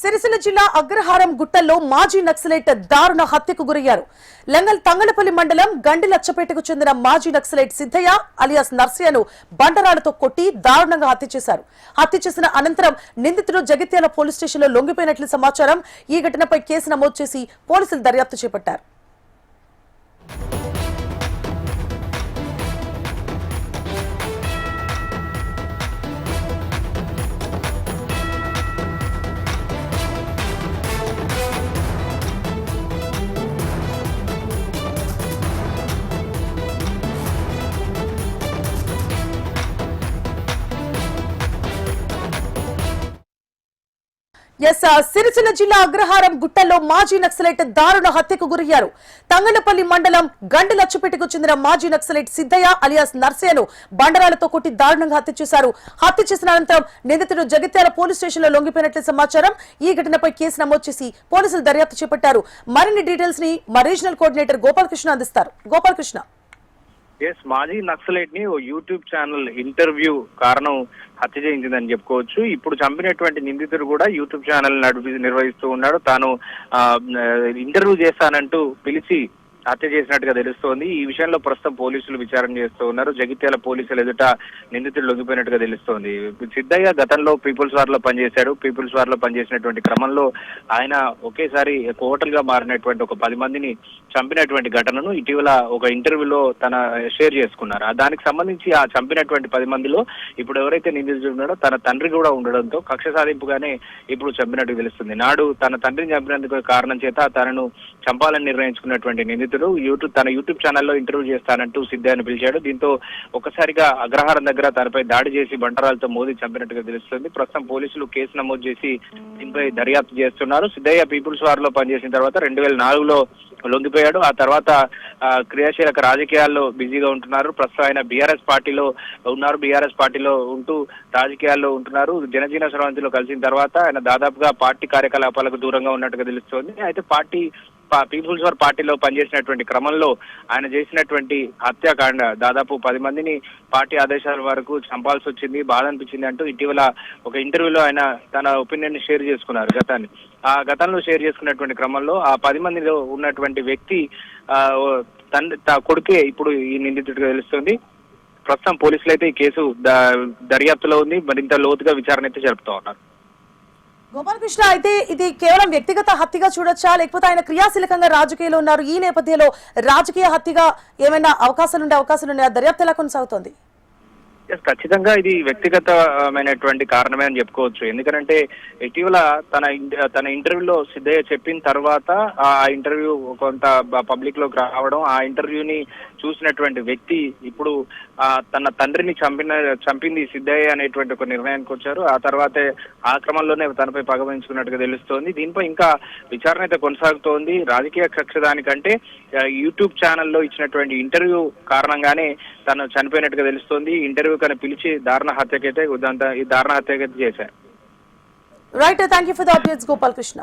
సిరిసిల్ల జిల్లా అగ్రహారం గుట్టల్లో మాజీ నక్సలైట్ దారుణ హత్యకు గురయ్యారు. తంగళపల్లి మండలం గండి లచ్చపేటకు చెందిన మాజీ నక్సలైట్ సిద్ధయ్య అలియాస్ నర్సయ్యను బండరాళ్లతో కొట్టి దారుణంగా హత్య చేశారు. హత్య చేసిన అనంతరం నిందితుడు జగిత్యాల పోలీస్ స్టేషన్లో లొంగిపోయినట్లు సమాచారం. ఈ ఘటనపై కేసు నమోదు చేసి పోలీసులు దర్యాప్తు చేపట్టారు. సిరిసిల్ల జిల్లా అగ్రహారం గుట్టల్లో మాజీ నక్సలైట్ దారుణ హత్యకు గురయ్యారు. తంగళపల్లి మండలం గండి లచ్చపేటకు చెందిన మాజీ నక్సలైట్ సిద్ధయ్య అలియాస్ నర్సయ్యను బండరాళ్లతో కొట్టి దారుణంగా హత్య చేశారు. హత్య చేసిన అనంతరం నిందితుడు జగిత్యాల పోలీస్ స్టేషన్లో లొంగిపోయినట్లు సమాచారం. ఈ ఘటనపై కేసు నమోదు చేసి పోలీసులు దర్యాప్తు చేపట్టారు. మరిన్ని డీటెయిల్స్ ని మా రీజనల్ కోఆర్డినేటర్ గోపాలకృష్ణ అందిస్తారు. గోపాలకృష్ణ. మాజీ నక్సలైట్ ని ఓ యూట్యూబ్ ఛానల్ ఇంటర్వ్యూ కారణం హత్య చేయించిందని చెప్పుకోవచ్చు. ఇప్పుడు చంపినటువంటి నిందితుడు కూడా యూట్యూబ్ ఛానల్ నిర్వహిస్తూ ఉన్నాడు. తాను ఇంటర్వ్యూ చేస్తానంటూ పిలిచి హత్య చేసినట్టుగా తెలుస్తోంది. ఈ విషయంలో ప్రస్తుతం పోలీసులు విచారణ చేస్తూ ఉన్నారు. జగిత్యాల పోలీసులు ఎదుట నిందితుడు లొంగిపోయినట్టుగా తెలుస్తోంది. సిద్ధయ్య గతంలో పీపుల్స్ వార్ లో పనిచేశాడు. పీపుల్స్ వార్ లో పనిచేసినటువంటి క్రమంలో ఆయన ఒకేసారి హోటల్ గా మారినటువంటి ఒక 10 మందిని చంపినటువంటి ఘటనను ఇటీవల ఒక ఇంటర్వ్యూలో తన షేర్ చేసుకున్నారు. దానికి సంబంధించి ఆ చంపినటువంటి 10 మందిలో ఇప్పుడు ఎవరైతే నిందితుడు ఉన్నాడో తన తండ్రి కూడా ఉండడంతో కక్ష సాధింపుగానే ఇప్పుడు చంపినట్టుగా తెలుస్తుంది. నాడు తన తండ్రిని చంపినందుకు కారణం చేత తనను చంపాలని నిర్ణయించుకున్నటువంటి నిందితుడు తన యూట్యూబ్ ఛానల్లో ఇంటర్వ్యూ చేస్తానంటూ సిద్ధయ్యను పిలిచాడు. దీంతో ఒక్కసారిగా అగ్రహారం దగ్గర తనపై దాడి చేసి బంటరాలతో మోదీ చంపినట్టుగా తెలుస్తుంది. ప్రస్తుతం పోలీసులు కేసు నమోదు చేసి దీనిపై దర్యాప్తు చేస్తున్నారు. సిద్ధయ్య పీపుల్స్ వార్ లో పనిచేసిన తర్వాత 2004లో లొంగిపోయాడు. ఆ తర్వాత క్రియాశీలక రాజకీయాల్లో బిజీగా ఉంటున్నారు. ప్రస్తుతం ఆయన బీఆర్ఎస్ పార్టీలో ఉన్నారు. బీఆర్ఎస్ పార్టీలో ఉంటూ రాజకీయాల్లో ఉంటున్నారు. జనజీవన స్రవంతిలో కలిసిన తర్వాత ఆయన దాదాపుగా పార్టీ కార్యకలాపాలకు దూరంగా ఉన్నట్టుగా తెలుస్తోంది. అయితే పీపుల్స్ వార్ పార్టీలో పనిచేసినటువంటి క్రమంలో ఆయన చేసినటువంటి హత్యాకాండ దాదాపు 10 మందిని పార్టీ ఆదేశాల వరకు చంపాల్సి వచ్చింది, బాధ అనిపించింది అంటూ ఇటీవల ఒక ఇంటర్వ్యూలో ఆయన తన ఒపీనియన్ ని షేర్ చేసుకున్నారు. గతంలో షేర్ చేసుకున్నటువంటి క్రమంలో ఆ 10 మందిలో ఉన్నటువంటి వ్యక్తి కొడుకే ఇప్పుడు ఈ నిందితుడిగా తెలుస్తుంది. ప్రస్తుతం పోలీసులు అయితే ఈ కేసు దర్యాప్తులో ఉంది. మరింత లోతుగా విచారణ అయితే జరుపుతూ ఉన్నారు. గోపాలకృష్ణ, అయితే ఇది కేవలం వ్యక్తిగత హత్యగా చూడొచ్చా, లేకపోతే ఆయన క్రియాశీలకంగా రాజకీయాల్లో ఉన్నారు, ఈ నేపథ్యంలో రాజకీయ హత్యగా ఏమైనా అవకాశాలు ఉన్నాయా? దర్యాప్తు ఎలా కొనసాగుతోంది? ఖచ్చితంగా ఇది వ్యక్తిగతమైనటువంటి కారణమే అని చెప్పుకోవచ్చు. ఎందుకంటే ఇటీవల తన ఇంటర్వ్యూలో సిద్ధయ్య చెప్పిన తర్వాత ఆ ఇంటర్వ్యూ కొంత పబ్లిక్ లోకి రావడం, ఆ ఇంటర్వ్యూని చూసినటువంటి వ్యక్తి ఇప్పుడు తన తండ్రిని చంపింది సిద్ధయ్య అనేటువంటి ఒక నిర్ణయానికి వచ్చారు. ఆ తర్వాతే ఆ క్రమంలోనే తనపై పగవించుకున్నట్టుగా తెలుస్తోంది. దీనిపై ఇంకా విచారణ అయితే కొనసాగుతోంది. రాజకీయ కక్ష దానికంటే యూట్యూబ్ ఛానల్లో ఇచ్చినటువంటి ఇంటర్వ్యూ కారణంగానే తను చనిపోయినట్టుగా తెలుస్తోంది. ఇంటర్వ్యూ కన్నా పిలిచి దారుణ హత్యకైతే చేశారు. Right, thank you for the updates Gopalakrishna.